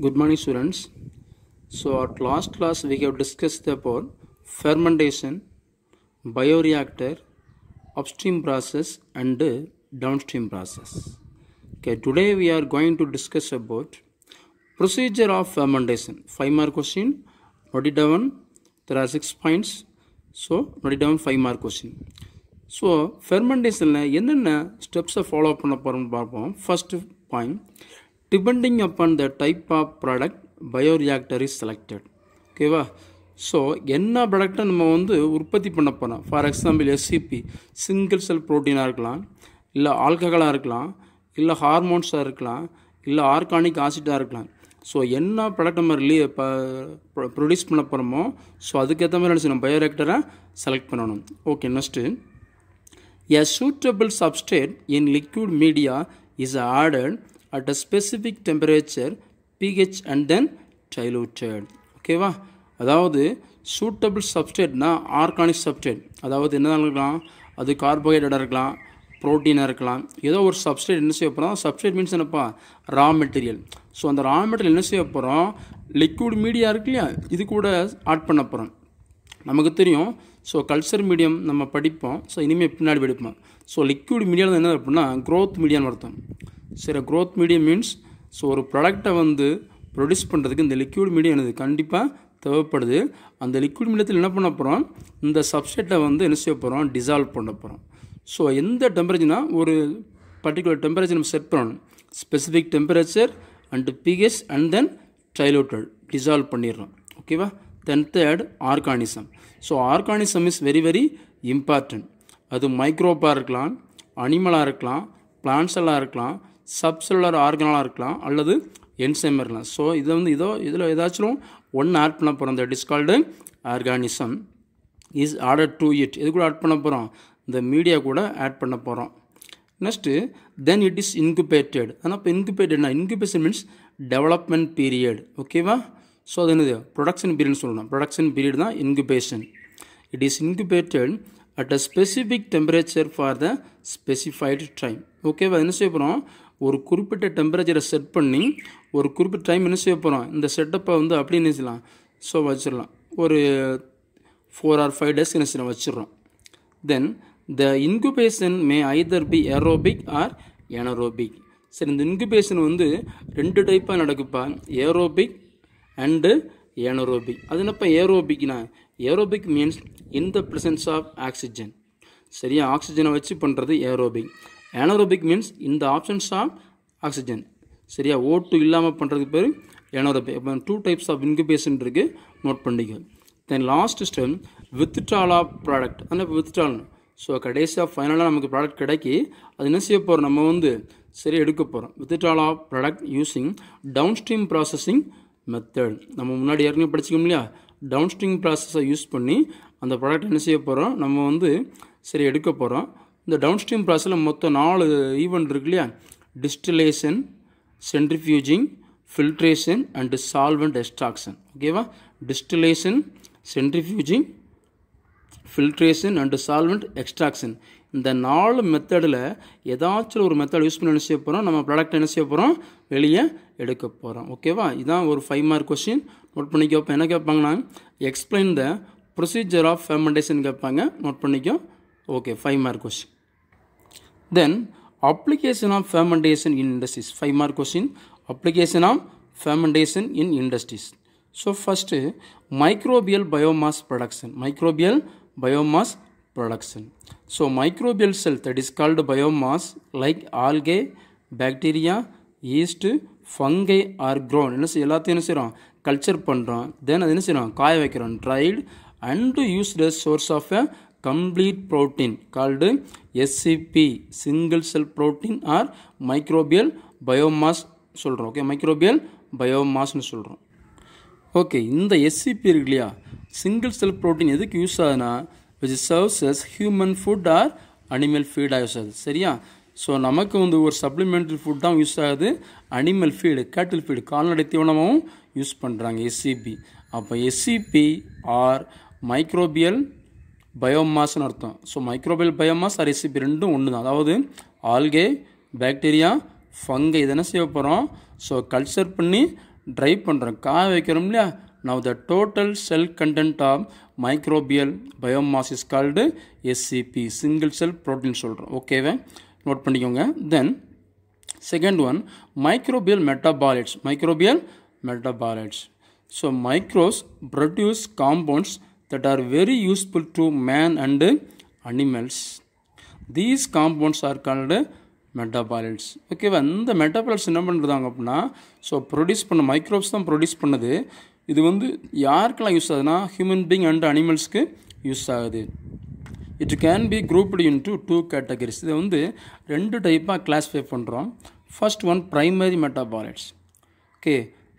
Good morning, students. So, at last class we have discussed about fermentation, bioreactor, upstream process and downstream process. Okay, today we are going to discuss about procedure of fermentation. 5-mark question. Note it down. There are 6 points. So, note it down 5-mark question. So, fermentation என்னென்ன steps follow பண்ண போறோம்னு பார்ப்போம். First point, depending upon the type of product bioreactor is selected. ஓகேவா? So என்ன ப்ராடக்டை நம்ம உற்பத்தி பண்ண போகிறோம். For example SCP single cell ப்ரோட்டீனாக இருக்கலாம், இல்லை ஆல்கஹாலாக இருக்கலாம், இல்லை ஹார்மோன்ஸாக இருக்கலாம், இல்லை ஆர்கானிக் ஆசிட்டாக இருக்கலாம். ஸோ என்ன ப்ராடக்ட் நம்ம ப்ரொடியூஸ் பண்ண போகிறோமோ ஸோ அதுக்கேற்ற மாதிரி நம்ம பயோரியாக்டரை செலக்ட் பண்ணணும். Okay, next a suitable substrate in liquid media is added at a specific temperature pH and then diluted. ஓகேவா? அதாவது சூட்டபிள் சப்ஸ்ட்ரேட்னா ஆர்கானிக் சப்ஸ்ட்ரேட், அதாவது என்ன இருக்கலாம், அது கார்போஹைட்ரேட்டாக இருக்கலாம், ப்ரோட்டீனாக இருக்கலாம், ஏதோ ஒரு சப்ஸ்ட்ரேட் என்ன செய்ய போகிறோம். சப்ஸ்ட்ரேட் மீன்ஸ் என்னப்பா, ரா மெட்டீரியல். ஸோ அந்த ரா மெட்டீரியல் என்ன செய்ய போகிறோம், லிக்விட் மீடியா இருக்கு இல்லையா, இது கூட ஆட் பண்ண போகிறோம். நமக்கு தெரியும். ஸோ கல்ச்சர் மீடியம் நம்ம படிப்போம். ஸோ இனிமேல் பின்னாடி படிப்போம். ஸோ லிக்விட் மீடியம் என்ன அப்படின்னா க்ரோத் மீடியான்னு அர்த்தம். சரி, க்ரோத் மீடியம் மீன்ஸ் ஸோ ஒரு ப்ராடக்டை ப்ரொடியூஸ் பண்ணுறதுக்கு இந்த லிக்விட் மீடியம் என்னது கண்டிப்பாக தேவைப்படுது. அந்த லிக்விட் மீடியத்தில் என்ன பண்ண போகிறோம், இந்த சப்ஸ்ட்ரேட்டை என்ன செய்ய போகிறோம், டிசால்வ் பண்ண போகிறோம். ஸோ எந்த டெம்பரேச்சர்னா ஒரு பர்டிகுலர் டெம்பரேச்சர் நம்ம செட் பண்ணணும். Specific temperature and pH and then diluted dissolve பண்ணிடுறோம். ஓகேவா? Then third organism. So organism is very very important. அது மைக்ரோபாக இருக்கலாம், அனிமலாக இருக்கலாம், பிளான்ட்ஸெல்லாம் இருக்கலாம், சப்செல்லுலர் ஆர்கனலாக இருக்கலாம், அல்லது என்சைம் இருக்கலாம். ஸோ இதில் ஏதாச்சும் ஒன்று ஆட் பண்ண போகிறோம். இந்த discarded organism is added to it. இது கூட ஆட் பண்ண போகிறோம், இந்த மீடியா கூட ஆட் பண்ண போகிறோம். Next then it is incubated. ஆனால் இப்போ இன்குபேட்டட்னா இன்குபேஷன் மீன்ஸ் டெவலப்மெண்ட் பீரியட். ஓகேவா? ஸோ அது என்னது ப்ரொடக்ஷன் பீரியட்னு சொல்லணும். ப்ரொடக்ஷன் பீரியட் தான் incubation. It is incubated at a specific temperature for the specified time. ஓகேவா? என்ன செய்ய போகிறோம், ஒரு குறிப்பிட்ட டெம்பரேச்சரை செட் பண்ணி ஒரு குறிப்பிட்ட டைம் என்ன செய்ய போகிறோம், இந்த செட்டப்பை அப்படி என்ன செய்யலாம், ஸோ வச்சிடலாம். ஒரு 4 or 5 days என்ன செய்யலாம் வச்சிடறோம். Then the incubation may either be aerobic or anaerobic. சரி, இந்த இன்குபேஷன் 2 டைப்பாக நடக்குப்பா, ஏரோபிக் அண்டு ஏனரோபிக். அது என்னப்பா ஏரோபிக்னா, aerobic means in the presence of oxygen. சரியா? ஆக்சிஜனை வச்சு பண்ணுறது aerobic. Anaerobic means in the absence of oxygen. சரியா? O2 இல்லாமல் பண்ணுறதுக்கு பேர் ஏனரோபிக். இப்போ 2 டைப்ஸ் ஆஃப் இன்குபேஷன் இருக்குது, நோட் பண்ணிக்க. Then last step withdrawal of product. ஆனால் வித்ட்ரால் ஸோ கடைசியாக ஃபைனலாக நமக்கு ப்ராடக்ட் கிடைக்கி அது என்ன செய்ய போகிறோம், நம்ம சரி எடுக்க போகிறோம். Withdrawal of product using downstream processing method. நம்ம முன்னாடி ஏற்கனவே படிச்சிக்கோம் இல்லையா, டவுன் ஸ்ட்ரீம் ப்ராசஸை யூஸ் பண்ணி அந்த ப்ராடக்ட் என்ன செய்ய போகிறோம், நம்ம சரி எடுக்க போகிறோம். இந்த டவுன் ஸ்ட்ரீம் ப்ராசஸில் மொத்தம் 4 ஈவெண்ட் இருக்கு இல்லையா, distillation, centrifuging, filtration and solvent extraction. ஓகேவா? Distillation, centrifuging, filtration and solvent extraction. இந்த 4 மெத்தடில் ஏதாச்சும் ஒரு மெத்தட் யூஸ் பண்ணி என்ன செய்ய போகிறோம், நம்ம ப்ராடக்ட் என்ன செய்ய போகிறோம், வெளியே எடுக்க போகிறோம். ஓகேவா? இதுதான் ஒரு 5-mark கொஸ்டின். நோட் பண்ணிக்கோ. இப்போ என்ன கேட்பாங்கன்னா explain the procedure of fermentation கேட்பாங்க. நோட் பண்ணிக்கோ. Okay, 5-mark question. Then application of fermentation in industries. 5-mark question. Application of fermentation in industries. So first microbial biomass production. Microbial biomass production. So microbial cell that is called biomass like algae, bacteria, yeast, fungi are grown. எல்லாத்தையும் என்ன செய்கிறோம், culture பண்ணுறோம். தென் அது என்ன செய்கிறோம், காய வைக்கிறோம், dried and used as source of a complete protein called SCP, single cell protein or microbial biomass சொல்கிறோம். ஓகே, மைக்ரோபியல் பயோமாஸ்ன்னு சொல்கிறோம். ஓகே, இந்த SCP இருக்கு இல்லையா, சிங்கிள் செல் ப்ரோட்டீன் எதுக்கு யூஸ் ஆகுதுன்னா which serves as human food or animal feed use ஆகுது. சரியா? ஸோ நமக்கு ஒரு சப்ளிமெண்ட்ரி ஃபுட் தான் யூஸ் ஆகுது. அனிமல் ஃபீடு, கேட்டில் ஃபீடு, கால்நடை தீவனமாகவும் யூஸ் பண்ணுறாங்க SCP. அப்போ SCP ஆர் மைக்ரோபியல் பயோமாஸ்ன்னு அர்த்தம். So microbial biomass or SCP ரெண்டும் ஒன்று தான். அதாவது ஆல்கே, பாக்டீரியா, ஃபங்கை இதை என்ன செய்ய போகிறோம், ஸோ கல்ச்சர் பண்ணி ட்ரை பண்ணுறோம், காய வைக்கிறோம் இல்லையா. Now the total cell content of microbial biomass is called SCP, single cell protein சொல்கிறோம். ஓகேவா, நோட் பண்ணிக்கோங்க. Then second one microbial metabolites. So microbes produce compounds that are very useful to man and animals. These compounds are called metabolites. ஓகேவா, இந்த மெட்டாபாலைட்ஸ் என்ன பண்ணுறாங்க அப்படின்னா, so produce பண்ண microbes தான் ப்ரொடியூஸ் பண்ணுது. இது வந்து யாருக்கெல்லாம் யூஸ் ஆகுதுன்னா ஹியூமன் பீயிங் அண்ட் அனிமல்ஸ்க்கு யூஸ் ஆகுது. It can be grouped into 2 categories. இதை வந்து 2 டைப்பாக கிளாஸிஃபை பண்ணுறோம். First one primary metabolites. Okay,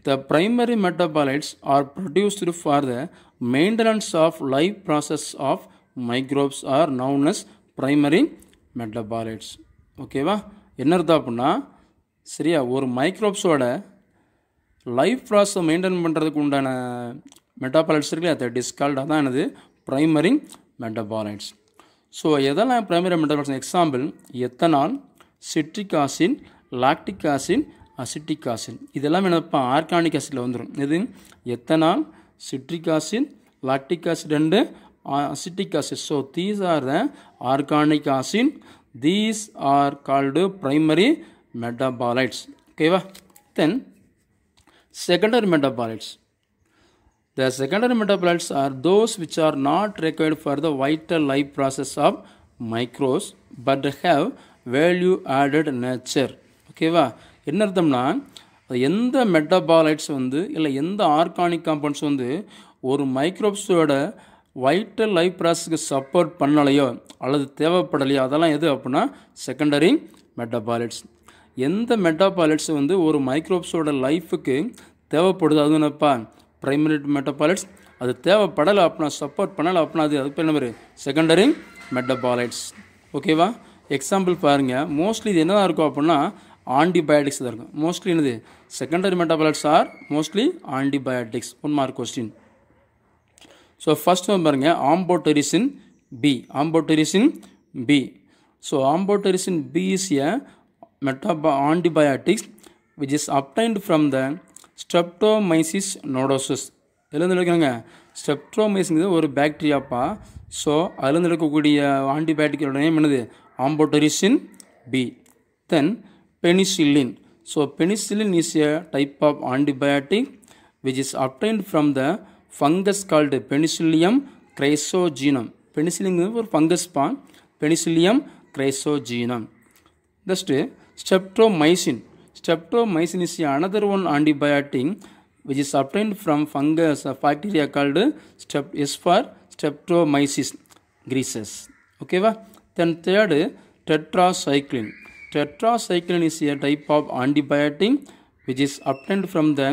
the primary metabolites are produced for the maintenance of life process of microbes are known as primary metabolites. ஓகேவா, என்ன அர்த்தம் அப்படின்னா, சரியா, ஒரு மைக்ரோப்ஸோட லைஃப் ப்ராசஸை மெயின்டைன் பண்ணுறதுக்கு உண்டான மெட்டாபாலைட்ஸ் இருக்குல்லையா, தட் இஸ் கால்ட், அதான் எனது பிரைமரி மெட்டாபாலைட்ஸ். ஸோ எதெல்லாம் primary metabolites? Example ethanol, citric acid, lactic acid, acetic acid. இதெல்லாம் என்னப்பா ஆர்கானிக் ஆசிடில் வந்துடும். இது ethanol, citric acid, lactic acid and acetic acid. So these are the organic acid. These are called primary metabolites. Okay, then secondary metabolites. The secondary metabolites are those which are not required for the vital life process of microbes but have value added nature. Okay, என்ன அர்த்தம்னா, எந்த மெட்டாபாலைட்ஸ் வந்து இல்லை எந்த organic compounds வந்து ஒரு மைக்ரோப்ஸோட vital life ப்ராசஸ்க்கு support பண்ணலையோ அல்லது தேவைப்படலையோ அதெல்லாம் எது அப்படின்னா செகண்டரி மெட்டாபாலைட்ஸ். எந்த மெட்டாபாலைட்ஸ் வந்து ஒரு மைக்ரோப்ஸோட லைஃபுக்கு தேவைப்படுது அது என்னப்பா பிரைமரி மெட்டாபாலைட்ஸ். அது தேவைப்படலை அப்படின்னா, சப்போர்ட் பண்ணலை அப்படின்னா அது பேர் என்ன, செகண்டரி மெட்டாபாலைட்ஸ். ஓகேவா, எக்ஸாம்பிள் பாருங்கள். மோஸ்ட்லி இது என்னதான் இருக்கும் அப்படின்னா ஆன்டிபயோட்டிக்ஸ் தான் இருக்கும். மோஸ்ட்லி என்னது secondary metabolites are mostly antibiotics. 1 mark question. So first one பாருங்கள், amphotericin B. So amphotericin B is a antibiotics which is obtained from the Streptomyces nodosus. இதில் இருக்கங்க ஸ்ட்ரெப்டோமைசிஸ் ஒரு பாக்டீரியாப்பா. ஸோ அதில் இருக்கக்கூடிய ஆன்டிபயோட்டிக்கோட நேம் என்னது, amphotericin B. Then penicillin. So penicillin is a type of antibiotic which is obtained from the fungus called Penicillium chrysogenum. Penicillium ஒரு fungus porn, Penicillium chrysogenum. Next, streptomycin. Streptomycin is another one antibiotic which is obtained from fungus bacteria called S for Streptomyces grisses. Okay va? Then third, tetracycline. Tetracycline is a type of antibiotic which is obtained from the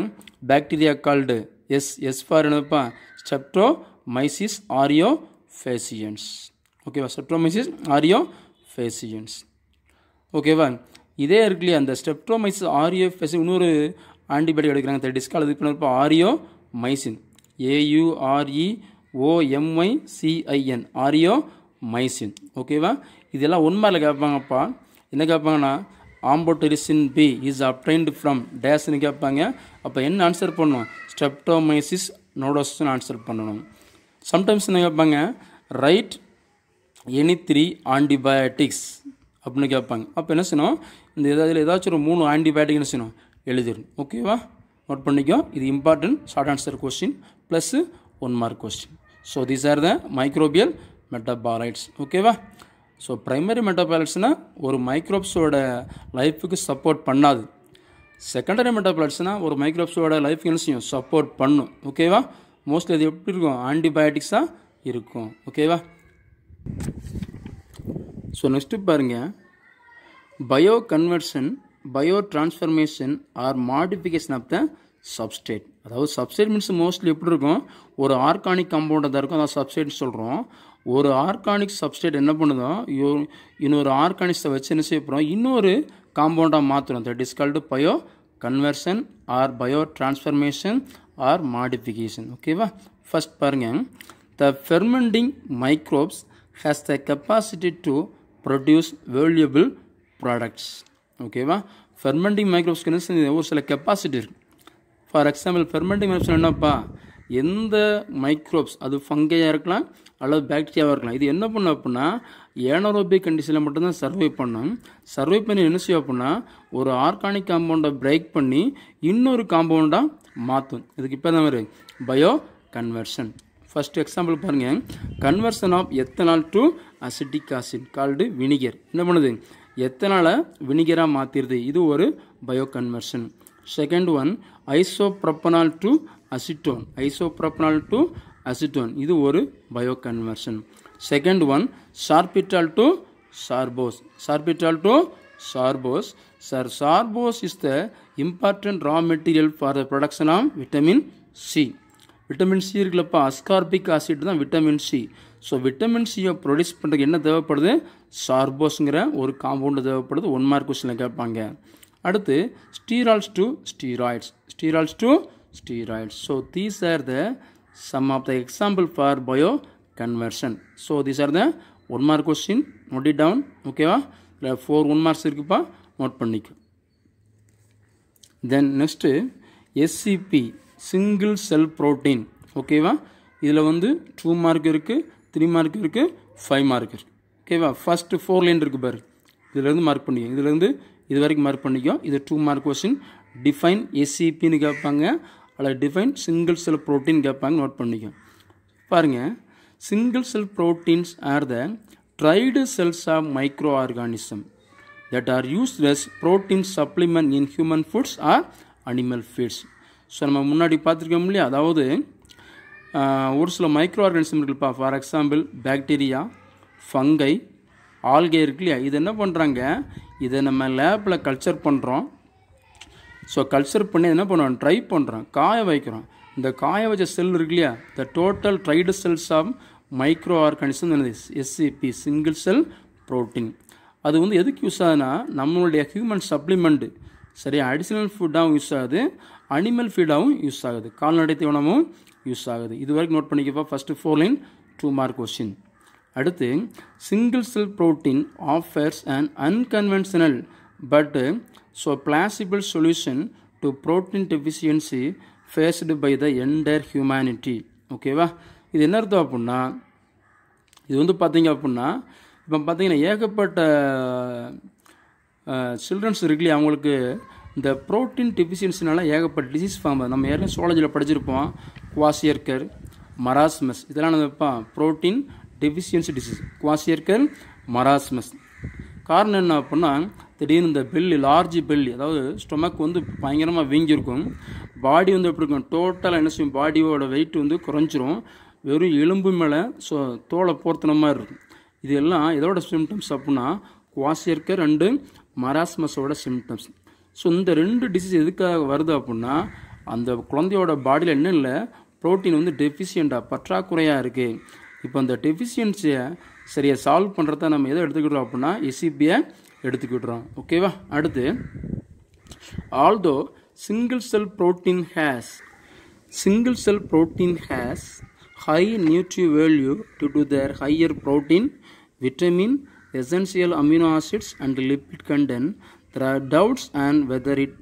bacteria called S for Streptomyces aureofaciens. Okay va? Streptomyces aureofaciens. Okay va? இதே இருக்குல்லையா அந்த Streptomyces ஆரியோஃபேசின் இன்னொரு antibiotic எடுக்கிறாங்க. That is called இப்போ ஆரியோமைசின், AUREOMYCIN, ஆரியோமைசின். ஓகேவா, இதெல்லாம் உண்மையில் கேட்பாங்கப்பா. என்ன கேட்பாங்கன்னா amphotericin B is obtained from டேஸ்ன்னு கேட்பாங்க. அப்போ என்ன ஆன்சர் பண்ணணும், ஸ்ட்ரெப்டோமைசிஸ் நோடோசிஸ்ன்னு ஆன்சர் பண்ணணும். சம்டைம்ஸ் என்ன கேட்பாங்க, ரைட் எனி 3 ஆன்டிபயோட்டிக்ஸ் அப்படின்னு கேட்பாங்க. அப்போ என்ன செய்யணும், இந்த இதில் ஏதாச்சும் ஒரு 3 ஆன்டிபயோட்டிக் என்ன செய்யணும், எழுதிடும். ஓகேவா, நோட் பண்ணிக்கோ. இது important short answer question plus 1 mark question. So these are the microbial metabolites. ஓகேவா, ஸோ ப்ரைமரி மெட்டாபாலைட்ஸ்னால் ஒரு மைக்ரோப்ஸோட லைஃபுக்கு சப்போர்ட் பண்ணாது. செகண்டரி மெட்டாபாலைட்ஸ்னால் ஒரு மைக்ரோப்ஸோட லைஃபுக்கு என்ன செய்யும், சப்போர்ட் பண்ணும். ஓகேவா, மோஸ்ட்லி அது எப்படி இருக்கும், ஆன்டிபயோட்டிக்ஸாக இருக்கும். ஓகேவா, ஸோ நெக்ஸ்ட்டு பாருங்கள், bio conversion, bio transformation or modification of the substrate. அதாவது சப்ஸ்டேட் மீன்ஸ் மோஸ்ட்லி எப்படி இருக்கும், ஒரு ஆர்கானிக் காம்பவுண்டாக தான் இருக்கும், அதான் சப்ஸ்டேட் சொல்கிறோம். ஒரு ஆர்கானிக் சப்ஸ்டேட் என்ன பண்ணுதோ இன்னொரு ஆர்கானிக்ஸை வச்சு என்ன செய்ய போகிறோம், இன்னொரு காம்பவுண்டாக மாற்றுறோம். That is called bioconversion or bio transformation or modification. ஓகேவா, ஃபர்ஸ்ட் பாருங்கள், the fermenting microbes has the capacity to produce valuable products. ஓகேவா, ஃபெர்மெண்டிங் மைக்ரோப்ஸ்க்கு ஒரு சில கெப்பாசிட்டி இருக்குது. ஃபார் எக்ஸாம்பிள் ஃபெர்மெண்டிங் மெத்தட் என்னப்பா, எந்த மைக்ரோப்ஸ் அது ஃபங்கையாக இருக்கலாம் அல்லது பாக்டீரியாவாக இருக்கலாம், இது என்ன பண்ணும் அப்படின்னா ஏனரோபிக் கண்டிஷனில் மட்டும்தான் சர்வை பண்ணும். சர்வை பண்ணி என்ன செய்யும் அப்படின்னா ஒரு ஆர்கானிக் காம்பவுண்டை பிரேக் பண்ணி இன்னொரு காம்பவுண்டாக மாற்றும். இதுக்கு இப்போ தான் மாதிரி பயோ கன்வர்ஷன். ஃபர்ஸ்ட் எக்ஸாம்பிள் பாருங்கள், conversion of ethanol to acetic acid called vinegar. என்ன பண்ணுது, எத்தனாலை வினிகராக மாற்றிடுது, இது ஒரு bio conversion. Second one isopropanol to acetone, isopropanol to acetone, இது ஒரு bio conversion. Second one sorbitol to sorbose, sorbitol to sorbose. Sor sorbose is the important raw material for the production of vitamin C. Vitamin C இருக்குல்லப்பா, ascorbic acid தான் vitamin C. So vitamin சியை produce பண்ணுறதுக்கு என்ன தேவைப்படுது, சார்போஸுங்கிற ஒரு compound தேவைப்படுது. 1 mark கொஸ்டினில் கேட்பாங்க. அடுத்து steroids to steroids, steroids to steroids. So these are the some of the example for bio conversion. ஸோ தீஸ் ஆர் த 1 mark question, note it down. ஓகேவா, இல்லை 4 1 மார்க்ஸ் இருக்குப்பா, நோட் பண்ணிக்க. Then next SCP single cell protein. ஓகேவா, இதில் வந்து 2 mark இருக்குது, 3 மார்க் இருக்குது, 5 மார்க் இருக்குது. ஓகேவா, ஃபஸ்ட்டு 4 லைன் இருக்குது பாரு, இதிலேருந்து மார்க் பண்ணிக்கோ, இதிலேருந்து இது வரைக்கும் மார்க் பண்ணிக்கோ. இது 2 மார்க் கொஸ்டின். டிஃபைன் எஸ்சிபின்னு கேட்பாங்க, அல்லது டிஃபைன் சிங்கிள் செல் ப்ரோட்டீன் கேட்பாங்க, நோட் பண்ணிக்கோ. பாருங்கள், single cell proteins are the dried cells of micro organism that are used as protein supplement in human foods or animal feeds. So நம்ம முன்னாடி பார்த்துருக்கோம் இல்லையா, அதாவது ஒரு சில மைக்ரோ ஆர்கானிசம் இருக்குல்லப்பா, for example bacteria, fungi, algae இருக்கு இல்லையா, இது என்ன பண்ணுறாங்க, இதை நம்ம லேபில் கல்ச்சர் பண்ணுறோம். ஸோ கல்ச்சர் பண்ணி என்ன பண்ணுறோம், ட்ரை பண்ணுறோம், காய வைக்கிறோம். இந்த காய வச்ச செல் இருக்கு இல்லையா, the total dried cells of micro organism SCP single cell protein. அது வந்து எதுக்கு யூஸ் ஆகுதுன்னா நம்மளுடைய ஹியூமன் சப்ளிமெண்ட்டு, சரியா, அடிஷ்னல் ஃபுட்டாகவும் யூஸ் ஆகுது, அனிமல் ஃபீடாகவும் யூஸ் ஆகுது, கால்நடை தீவனமும் யூஸ் ஆகுது. இது வரைக்கும் நோட் பண்ணிக்கப்பா. First 4 line 2 mark question. அடுத்து single cell protein offers and unconventional but so plausible solution to protein deficiency faced by the entire humanity. ஓகேவா, இது என்ன அர்த்தம் அப்படின்னா, இது வந்து பார்த்தீங்க அப்படின்னா இப்போ பார்த்தீங்கன்னா ஏகப்பட்ட சில்ட்ரன்ஸ் இருக்குல்லையே, அவங்களுக்கு இந்த ப்ரோட்டீன் டெஃபிஷியன்சினால ஏகப்பட்ட டிசீஸ் ஃபார்ம் ஆகுது. நம்ம ஏற்கனவே சுவாலஜியில் படிச்சிருப்போம், குவாசியர்கர், மராஸ்மஸ், இதெல்லாம் என்னப்பா ப்ரோட்டீன் டெஃபிஷியன்சி டிசீஸ், குவாசியர்கர், மராஸ்மஸ். காரணம் என்ன அப்படின்னா, திடீர்னு இந்த பெல்லி, லார்ஜ் பெல்லி, அதாவது ஸ்டொமக் வந்து பயங்கரமாக வீங்கியிருக்கும், பாடி வந்து எப்படி இருக்கும், டோட்டலாக என்ன செய்யும், பாடியோட வெயிட் வந்து குறைஞ்சிரும், வெறும் எலும்பு மேலே தோலை போர்த்தின மாதிரி இருக்கும். இது எல்லாம் இதோட சிம்டம்ஸ் அப்படின்னா குவாசியர்கர் அண்டு மராஸ்மஸோட சிம்டம்ஸ். ஸோ இந்த 2 டிசீஸ் எதுக்காக வருது அப்படின்னா, அந்த குழந்தையோட பாடியில் என்ன இல்லை, ப்ரோட்டீன் வந்து டெஃபிஷியண்ட்டாக பற்றாக்குறையாக இருக்குது. இப்போ அந்த டெஃபிஷியன்சியை சரியாக சால்வ் பண்ணுறத நம்ம எதை எடுத்துக்கிட்டோம் அப்படின்னா எஸ்சிபியை எடுத்துக்கிட்டுறோம். ஓகேவா, அடுத்து although single cell protein has high nutrient value due to their higher protein, vitamin, essential amino acids and lipid content. There are doubts on whether it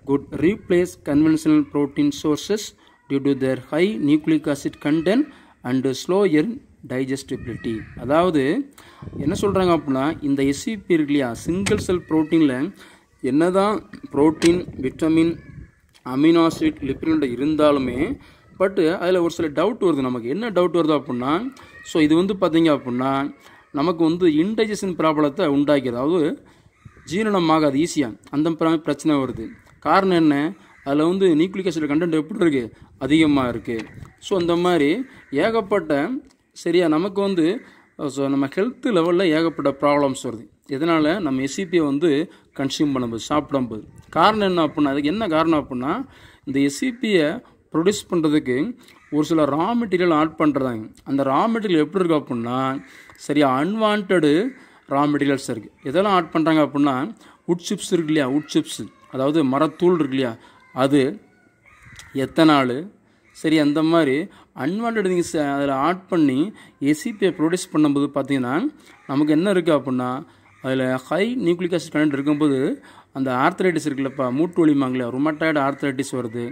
could replace conventional protein sources due to their high nucleic acid content and slower digestibility. அதாவது என்ன சொல்கிறாங்க அப்படின்னா, இந்த SCB இருக்கு இல்லையா, single செல் ப்ரோட்டீனில் என்ன தான் protein, vitamin, amino acid, lipid இருந்தாலுமே பட்டு அதில் ஒரு சில டவுட் வருது. நமக்கு என்ன டவுட் வருது அப்படின்னா, ஸோ இது வந்து பார்த்தீங்க அப்படின்னா நமக்கு வந்து இன்டைஜஷன் ப்ராப்ளத்தை உண்டாக்கிது, அதாவது ஜீரணமாகாது ஈஸியாக, அந்த பிரச்சனை வருது. காரணம் என்ன, அதில் வந்து நியூக்ளிக் ஆசிட் கண்டென்ட் எப்படி இருக்குது, அதிகமாக இருக்குது. ஸோ அந்த மாதிரி ஏகப்பட்ட சரியா நமக்கு வந்து ஸோ நம்ம ஹெல்த் லெவலில் ஏகப்பட்ட ப்ராப்ளம்ஸ் வருது. இதனால் நம்ம எஸ்சிபியை வந்து கன்சியூம் பண்ணும்போது, சாப்பிடும்போது. காரணம் என்ன அப்படின்னா, அதுக்கு என்ன காரணம் அப்படின்னா, இந்த எஸ்சிபியை ப்ரொடியூஸ் பண்ணுறதுக்கு ஒரு சில ரா மெட்டீரியல் ஆட் பண்ணுறாங்க. அந்த ரா மெட்டீரியல் எப்படி இருக்குது அப்படின்னா சரியா அன்வான்டு ரா மெட்டீரியல்ஸ் இருக்குது. எதெல்லாம் ஆட் பண்ணுறாங்க அப்படின்னா உட் சிப்ஸ் இருக்கு இல்லையா, உட் சிப்ஸ், அதாவது மரத்தூள் இருக்கு இல்லையா, அது எத்தனால், சரி, அந்த மாதிரி அன்வான்ட் திங்ஸ் அதில் ஆட் பண்ணி எஸ்சிபியை ப்ரொடியூஸ் பண்ணும்போது பார்த்திங்கன்னா நமக்கு என்ன இருக்குது அப்படின்னா அதில் ஹை நியூக்ளிக் ஆசிட் கண்டென்ட் இருக்கும்போது அந்த ஆர்த்ரைட்டிஸ் இருக்குல்லப்பா, மூட்டு வலிமாங்களே, ருமட்டாய்டு ஆர்த்ரைட்டிஸ் வருது,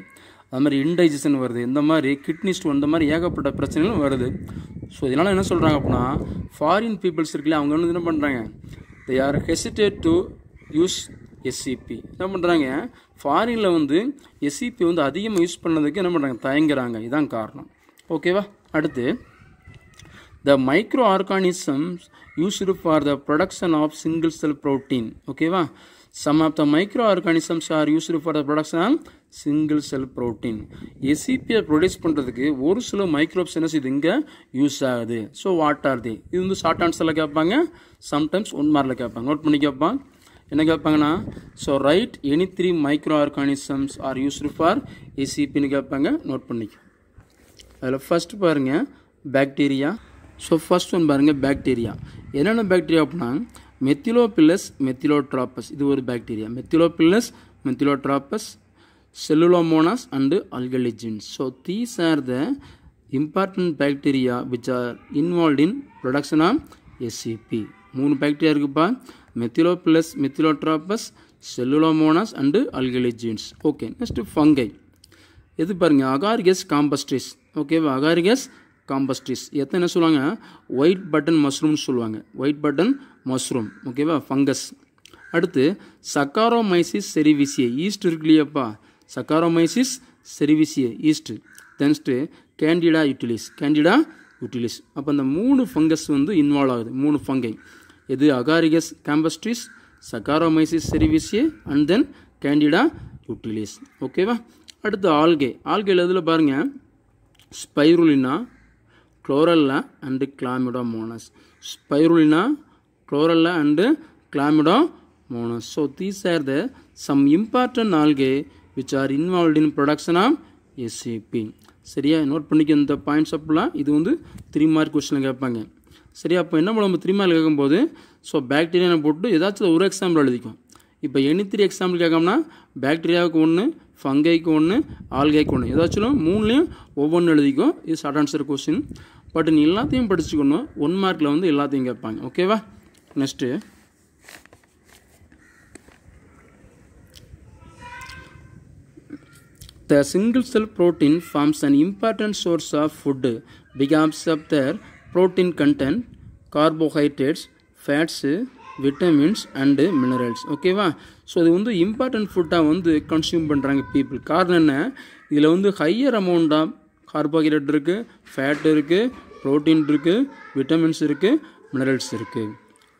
அது மாதிரி இன்டைஜஷன் வருது, இந்த மாதிரி கிட்னி ஸ்டோன், இந்த மாதிரி ஏகப்பட்ட பிரச்சனைகளும் வருது. ஸோ இதனால் என்ன சொல்கிறாங்க அப்படின்னா, ஃபாரின் பீப்புள்ஸ் இருக்குல்ல, அவங்க வந்து என்ன பண்ணுறாங்க, they are hesitate to use SCB. என்ன பண்ணுறாங்க, ஃபாரினில் வந்து எஸ்சிபி வந்து அதிகமாக யூஸ் பண்ணதுக்கு என்ன பண்ணுறாங்க, தயங்குறாங்க. இதுதான் காரணம். ஓகேவா. அடுத்து, the microorganisms used for the production of single cell protein. ஓகேவா. Some of the microorganisms are used for the production of single cell protein. எஸ்சிபியை ப்ரொடியூஸ் பண்ணுறதுக்கு ஒரு சில மைக்ரோப்ஸ் என்ன செய்யுது இங்கே யூஸ் ஆகுது. ஸோ வாட் ஆர் தி, இது வந்து ஷார்ட் ஆன்சரில் கேட்பாங்க, சம்டைம்ஸ் ஒன் மார்க்கில் கேட்பாங்க. நோட் பண்ணி கேட்பாங்க. என்ன கேட்பாங்கன்னா, so write any 3 microorganisms are used for எஸ்சிபின்னு கேட்பாங்க. நோட் பண்ணிக்க. அதில் ஃபர்ஸ்ட் பாருங்கள் பாக்டீரியா. ஸோ ஃபர்ஸ்ட் ஒன் பாருங்கள் பாக்டீரியா. என்னென்ன பாக்டீரியா அப்படின்னா, மெத்திலோபில்லஸ் மெத்திலோட்ராப்பஸ், இது ஒரு bacteria. Methylophilus methylotrophus, cellulomonas and alcaligenes. So these are the important bacteria which are involve in production of SCP. 3 bacteria இருக்குப்பா, methylophilus methylotrophus, cellulomonas and alcaligenes. Okay. Next fungi. எது பாருங்கள், agaricus campestris. ஓகேவா. Agaricus காம்பஸ்ட்ரிஸ். எத்தனை சொல்லுவாங்க, white button மஷ்ரூம்னு சொல்லுவாங்க. White button mushroom. ஓகேவா. Fungus. அடுத்து சக்காரோமைசிஸ் செரிவிசியே, east இருக்கு இல்லையாப்பா, சக்காரோமைசிஸ் செரிவிசியே ஈஸ்ட். நெக்ஸ்ட்டு கேண்டிடா யூட்டிலிஸ், கேண்டிடா யூட்டிலிஸ். அப்போ அந்த 3 ஃபங்கஸ் வந்து இன்வால்வ் ஆகுது, 3 ஃபங்கை. இது அகாரிகஸ் காம்பஸ்ட்ரிஸ், சக்காரோமைசிஸ் செரிவிசியே அண்ட் தென் கேண்டிடா யூட்டிலிஸ். ஓகேவா. அடுத்து ஆல்கே. ஆல்கேல இதில் பாருங்கள், spirulina, chlorella and chlamydomonas. Spirulina, chlorella and chlamydomonas. So these are the some important algae which are involve in production of SCP. சரியா. நோட் பண்ணிக்க இந்த பாயிண்ட்ஸ் அப்பெல்லாம். இது வந்து 3 மார்க் கொஸ்டினில் கேட்பாங்க. சரியா. அப்போ என்ன பண்ணுவோம், 3 மார்க் கேட்கும்போது ஸோ பாக்டீரியா போட்டு ஏதாச்சும் ஒரு எக்ஸாம்பிள் எழுதிக்கும். இப்போ எனி 3 எக்ஸாம்பிள் கேட்கோம்னா பாக்டீரியாவுக்கு 1, ஃபங்கைக்கு 1, ஆல்கைக்கு 1, ஏதாச்சும் 3லையும் ஒவ்வொன்று எழுதிக்கும். இது ஷார்ட் ஆன்சர் கொஸ்டின். பட் நீ எல்லாத்தையும் படிச்சுக்கணும். 1 மார்க்கில் வந்து எல்லாத்தையும் கேட்பாங்க. ஓகேவா. Next the single cell protein forms an important source of food because of their protein content, carbohydrates, fats, vitamins and minerals. ஓகேவா. ஸோ இது வந்து இம்பார்ட்டன்ட் ஃபுட்டாக வந்து கன்சியூம் பண்ணுறாங்க பீப்புள். காரணம் என்ன, இதில் வந்து ஹையர் அமௌண்ட் ஆஃப் கார்போஹைட்ரேட் இருக்குது, ஃபேட் இருக்குது, ப்ரோட்டீன் இருக்குது, விட்டமின்ஸ் இருக்குது, மினரல்ஸ் இருக்குது.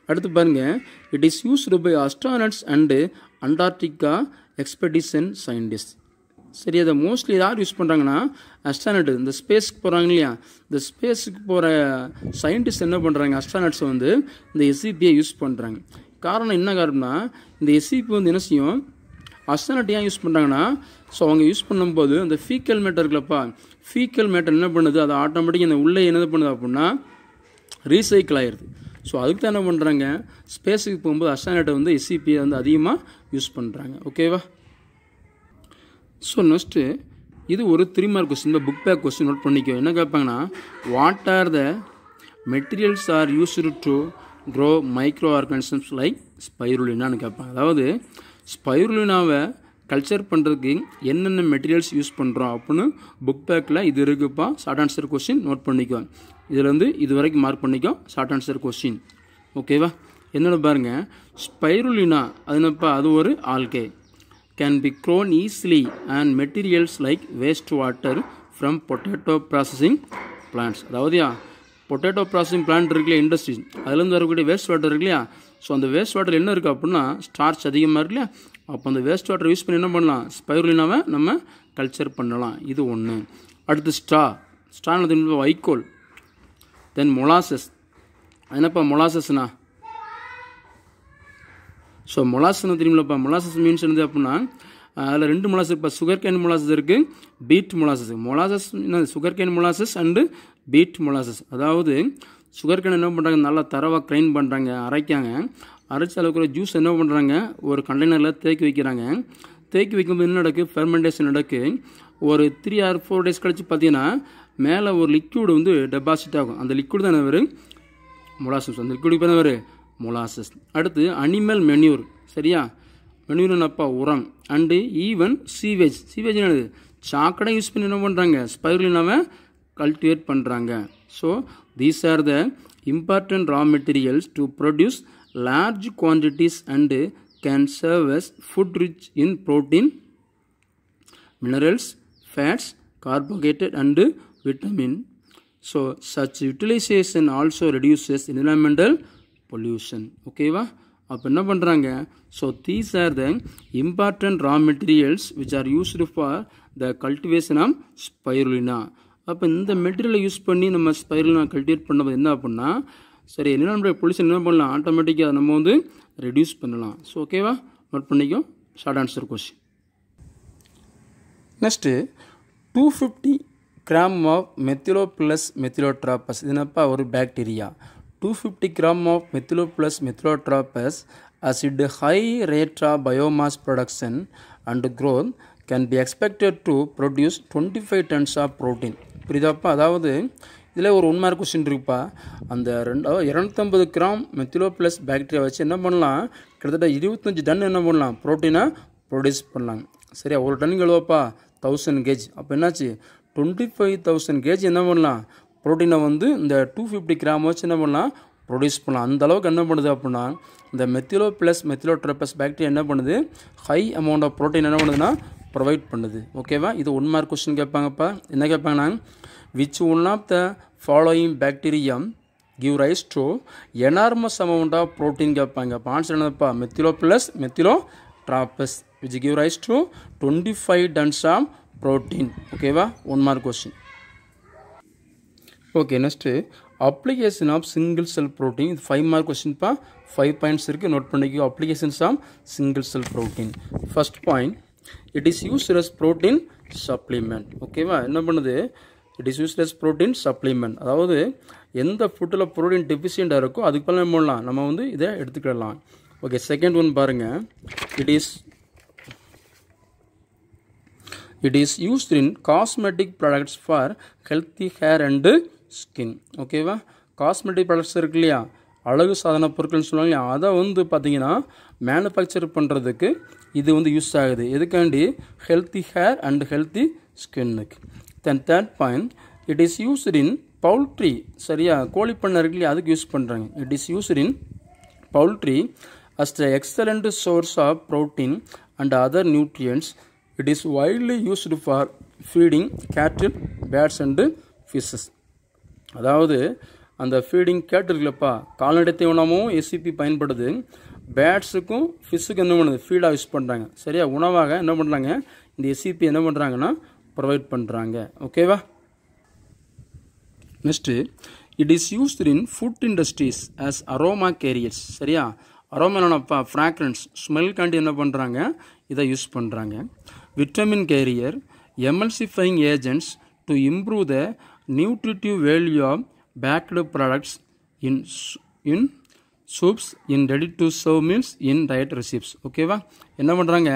அடுத்து பாருங்கள், it is used by astronauts and Antarctica expedition scientist. சரி. அதை மோஸ்ட்லி யார் யூஸ் பண்ணுறாங்கன்னா, அஸ்ட்ரானட், இந்த ஸ்பேஸ்க்கு போகிறாங்க இல்லையா, இந்த ஸ்பேஸுக்கு போகிற சயின்டிஸ்ட் என்ன பண்ணுறாங்க, அஸ்ட்ரானட்ஸை வந்து இந்த எஸ்சிபியை யூஸ் பண்ணுறாங்க. காரணம் என்ன காரணம்னா, இந்த எஸ்சிபி வந்து என்ன செய்யும், அஸ்ட்ரானட் ஏன் யூஸ் பண்ணுறாங்கன்னா, ஸோ அவங்க யூஸ் பண்ணும்போது அந்த ஃபீக்கல் மேட்டர் இருக்குல்லப்பா, ஃபீக்கல் மேட்டர் என்ன பண்ணுது, அது ஆட்டோமேட்டிக் இந்த உள்ளே என்ன பண்ணுது அப்படின்னா ரீசைக்கிள் ஆயிடுது. ஸோ அதுக்கு தான் என்ன பண்ணுறாங்க, ஸ்பேஸுக்கு போகும்போது அஸ்ட்ரானட்டை வந்து எஸ்சிபியை வந்து அதிகமாக யூஸ் பண்ணுறாங்க. ஓகேவா. ஸோ நெக்ஸ்ட்டு இது ஒரு 3 மார்க் கொஸ்டின், இந்த புக் பேக் கொஸ்டின். நோட் பண்ணிக்கோ. என்ன கேட்பாங்கன்னா, what are the materials are used to grow microorganisms like ஸ்பைருலினான்னு கேட்பாங்க. அதாவது ஸ்பைருலினாவை கல்ச்சர் பண்ணுறதுக்கு என்னென்ன மெட்டீரியல்ஸ் யூஸ் பண்ணுறோம் அப்படின்னு புக் பேக்கில் இது இருக்குப்பா. Short answer question. நோட் பண்ணிக்கோ. இதில் வந்து இது வரைக்கும் மார்க் பண்ணிக்கோ, ஷார்ட் ஆன்சர் கொஸ்டின். ஓகேவா. என்னென்னு பாருங்கள், ஸ்பைருலினா அது என்னப்பா, அது ஒரு algae, can be grown easily and materials like waste water from potato processing plants. அதாவது பொட்டேட்டோ ப்ராசஸிங் பிளான்ட் இருக்குல்ல, இண்டஸ்ட்ரி, அதுலேருந்து வரக்கூடிய வேஸ்ட் வாட்டர் இருக்கு இல்லையா. ஸோ அந்த வேஸ்ட் வாட்டர் என்ன இருக்குது அப்படின்னா ஸ்டார்ச் அதிகமாக இருக்கு இல்லையா. அப்போ அந்த வேஸ்ட் வாட்டர் யூஸ் பண்ணி என்ன பண்ணலாம், ஸ்பைருலினாவை நம்ம கல்ச்சர் பண்ணலாம். இது ஒன்று. அடுத்து ஸ்டானது வைக்கோல். தென் மொலாசஸ். என்னப்பா மொலாசஸ்னா, ஸோ மொலாசஸ்ன்னு தெரியுமில்லப்பா. மொலாசஸ் மீன்ஸ் என்னது அப்படின்னா, அதில் 2 மொலாசஸ் இப்போ சுகர் கேன் மொலாசஸ் இருக்குது, beet molasses. Molasses sugar cane molasses and beet molasses. அதாவது சுகர் கேன் என்ன பண்ணுறாங்க, நல்லா தரவாக கிரைண்ட் பண்ணுறாங்க, அரைக்காங்க. அரைச்ச அளவுக்கு ஜூஸ் என்ன பண்ணுறாங்க, ஒரு கண்டெய்னரில் தேக்கி வைக்கிறாங்க. தேக்கி வைக்கும்போது என்ன நடக்குது, ஃபெர்மெண்டேஷன் நடக்குது. ஒரு 3 or 4 days கழிச்சு பார்த்தீங்கன்னா மேலே ஒரு லிக்யூடு வந்து டெபாசிட் ஆகும். அந்த லிக்விட் தான் என்ன மொலாசஸ். அந்த லிக்விடுக்கு பேர் மொலாசஸ். அடுத்து அனிமல் மென்யூர். சரியா. manure என்னப்பா உரம் and even sewage என்னது சாக்கடை யூஸ் பண்ணி என்ன பண்ணுறாங்க ஸ்பைருலினாவை கல்டிவேட் பண்ணுறாங்க. So these are the important raw materials to produce large quantities and can serve as food rich in protein, minerals, fats, carbohydrate and vitamin. So such utilization also reduces environmental pollution. Okay va? அப்போ என்ன பண்ணுறாங்க so these are the important raw materials which are used for the cultivation of spirulina. அப்போ இந்த மெட்டீரியலை use பண்ணி நம்ம spirulina cultivate பண்ணும்போது என்ன அப்படின்னா சரி என்ன பொல்யூஷன் என்ன பண்ணலாம் ஆட்டோமேட்டிக்காக அதை நம்ம வந்து ரெடியூஸ் பண்ணலாம். ஸோ ஓகேவா நோட் பண்ணிக்கோ short answer question. Next 250 gram of methylophilus methylotrophus இது என்னப்பா ஒரு bacteria. 250 gram of methylophilus methylotrophus acid high rate of biomass production and growth can be expected to produce 25 tons of protein. புரியுதாப்பா அதாவது இதில் ஒரு உண்மையான question இருக்குப்பா அந்த 250 கிராம் மெத்திலோபிளஸ் பாக்டீரியா வச்சு என்ன பண்ணலாம் கிட்டத்தட்ட 25 டன் என்ன பண்ணலாம் ப்ரோட்டீனை ப்ரொடியூஸ் பண்ணலாம். சரியா ஒரு டன் எவ்வளோப்பா 1000 kg. அப்போ என்னாச்சு 25,000 kg என்ன பண்ணலாம் ப்ரோட்டீனை வந்து இந்த 250 கிராம் வச்சு என்ன பண்ணலாம் ப்ரொடியூஸ் பண்ணலாம். அந்த அளவுக்கு என்ன பண்ணுது அப்படின்னா இந்த மெத்திலோபிளஸ் மெத்திலோட்ராபஸ் பாக்டீரியா என்ன பண்ணுது ஹை அமௌண்ட் ஆஃப் ப்ரோட்டீன் என்ன பண்ணுதுன்னா ப்ரொவைட் பண்ணுது. ஓகேவா இது ஒன் மார்க் கொஸ்டின் கேட்பாங்கப்பா. என்ன கேட்பாங்கன்னா which one of the following bacterium give rise to enormous amount of protein கேட்பாங்க. அப்போ ஆன்சர் என்னப்பா methylophilus methylotrophus which give rise to 25 tons of protein. ஓகேவா one mark question. Okay next application of single cell protein இது 5 mark கொஸ்டின்ப்பா 5 points இருக்குது note பண்ணிக்கோ. Applications of single cell protein. First point it is used as protein supplement. ஓகேவா என்ன பண்ணுது it is used as protein supplement அதாவது எந்த ஃபுட்டில் ப்ரோட்டீன் டெஃபிஷியண்டாக இருக்கோ அதுக்கு பல பண்ணலாம் நம்ம வந்து இதை எடுத்துக்கிடலாம். ஓகே செகண்ட் ஒன் பாருங்கள் it is used in cosmetic products for healthy hair and skin. ஓகேவா காஸ்மெட்டிக் ப்ராடக்ட்ஸ் இருக்கு இல்லையா அழகு சாதன பொருட்கள்னு சொல்லுவாங்க இல்லையா அதை வந்து பார்த்தீங்கன்னா மேனுஃபேக்சர் பண்ணுறதுக்கு இது வந்து யூஸ் ஆகுது. எதுக்காண்டி ஹெல்த்தி ஹேர் அண்ட் ஹெல்த்தி ஸ்கின்னுக்கு. Then third point it is used in poultry. சரியா கோழி பண்ணை இருக்கு இல்லையா அதுக்கு யூஸ் பண்ணுறாங்க. It is used in poultry as the excellent source of protein and other nutrients. It is widely used for feeding cattle, birds and fishes. அதாவது அந்த feeding கேட்டிருக்குலப்பா கால்நடை தீவனமும் எஸ்சிபி பயன்படுது. பேட்ஸுக்கும் ஃபிஷ்ஷுக்கும் என்ன பண்ணுது ஃபீடாக யூஸ் பண்ணுறாங்க. சரியா உணவாக என்ன பண்ணுறாங்க இந்த எஸ்சிபி என்ன பண்ணுறாங்கன்னா ப்ரொவைட் பண்ணுறாங்க. ஓகேவா next it is used in food industries as aroma carriers. சரியா அரோமானப்பா ஃப்ராக்ரன்ஸ் ஸ்மெல்காண்டி என்ன பண்ணுறாங்க இதை யூஸ் பண்ணுறாங்க. vitamin carrier, emulsifying agents to improve the nutritive value of baked products in soups, in ready to serve meals, in diet recipes. ஓகேவா என்ன பண்ணுறாங்க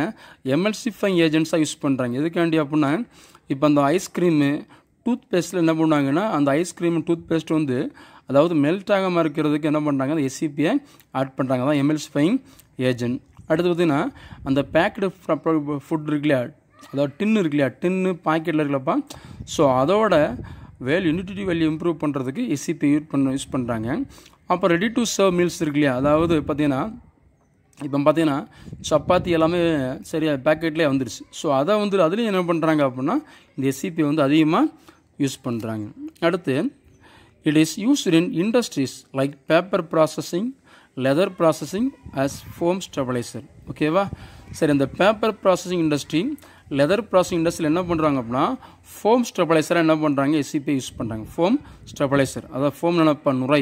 emulsifying ஏஜென்ட்ஸாக use பண்ணுறாங்க. எதுக்காண்டி அப்படின்னா இப்போ அந்த ஐஸ்கிரீமு டூத் பேஸ்ட்டில் என்ன பண்ணுவாங்கன்னா அந்த ஐஸ்கிரீம் டூத் பேஸ்ட் வந்து அதாவது மெல்ட் ஆகாமல் இருக்கிறதுக்கு என்ன பண்ணுறாங்க அந்த எஸ்சிபியை ஆட் பண்ணுறாங்க. அதான் எமல்சிஃபைங் ஏஜென்ட். அடுத்து பார்த்தீங்கன்னா அந்த பேக்கடு ஃபுட் இருக்கு இல்லையா அதாவது டின்னு இருக்கு இல்லையா டின்னு பாக்கெட்டில் இருக்குல்லப்பா ஸோ அதோட நியூட்ரிட்டிவ் வேல்யூ இம்ப்ரூவ் பண்ணுறதுக்கு எஸ்சிபி யூஸ் பண்ணுறாங்க. அப்போ ரெடி டு சர்வ் மீல்ஸ் இருக்கு இல்லையா அதாவது பார்த்தீங்கன்னா இப்போ பார்த்தீங்கன்னா சப்பாத்தி எல்லாமே சரியாக பேக்கெட்லேயே வந்துடுச்சு. ஸோ அதை வந்து அதுலேயும் என்ன பண்ணுறாங்க அப்படின்னா இந்த எஸ்சிபி வந்து அதிகமாக யூஸ் பண்ணுறாங்க. அடுத்து it is used in industries like paper processing, leather processing as foam stabilizer. ஓகேவா சரி இந்த paper processing industry leather processing இண்டஸ்ட்ரியில் என்ன பண்ணுறாங்க அப்படின்னா ஃபோம் ஸ்டெபிளைசராக என்ன பண்ணுறாங்க எஸ்சிபி யூஸ் பண்ணுறாங்க. ஃபோம் ஸ்டெபிளைசர் அதாவது ஃபோம் நினைப்பா நுரை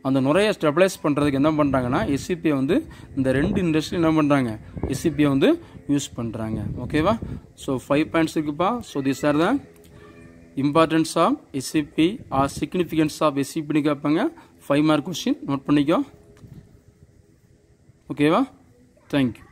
அந்த நுரையை ஸ்டெபிளைஸ் பண்ணுறதுக்கு என்ன பண்ணுறாங்கன்னா எஸ்சிபியை வந்து இந்த ரெண்டு இண்டஸ்ட்ரி என்ன பண்ணுறாங்க எஸ்சிபியை வந்து யூஸ் பண்ணுறாங்க. ஓகேவா ஸோ 5 பாயிண்ட்ஸ் இருக்குப்பா. So this are the importance of SCP or significance of எஸ்சிபின்னு கேட்பாங்க. 5 மார்க் கொஸ்டின் நோட் பண்ணிக்கோ. ஓகேவா தேங்க்யூ.